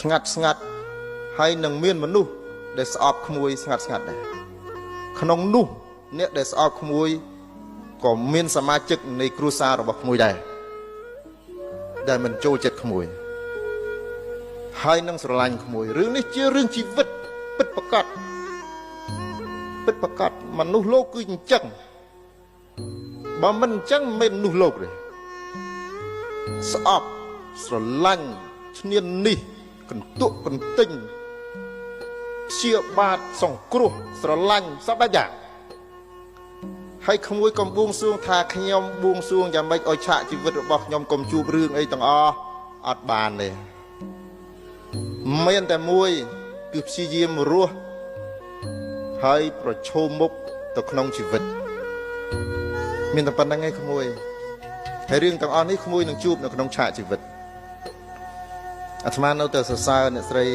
ស្ងាត់ស្ងាត់ហើយនឹងមានមនុស្សដែលស្អប់ក្មួយស្ងាត់ស្ងាត់ដែរក្នុងនោះអ្នកដែលស្អប់ក្មួយក៏មានសមាជិកនៃគ្រួសាររបស់ក្មួយដែរដែលមិនចូលចិត្តក្មួយហើយនឹងស្រឡាញ់ក្មួយរឿងនេះជារឿងជីវិតពិតប្រាកដមនុស្សលោកគឺអញ្ចឹងបើមិនអញ្ចឹងមិនមនុស្សលោកទេស្អប់ស្រឡាញ់ឈ្នានីសកន្ទក់កន្ទិញព្យាបាទសង្គ្រោះស្រឡាញ់សពយ៉ាងហើយក្មួយកំបួងសួងថាខ្ញុំបួងសួងយ៉ាងម៉េចឲ្យឆាកជីវិតរបស់ខ្ញុំកុំជួបរឿងអីទាំងអស់អត់បានទេមានតែមួយគឺព្យាយាមរស់ហើយប្រឈមមុខទៅក្នុងជីវិតមានតែប៉ុណ្្នឹងឯងក្មួយហើយរឿងទាំងអស់នេះក្មួយនឹងជួបនៅក្នុងឆាកជីវិតអាត្មានៅតែសរសើរអ្នកស្រី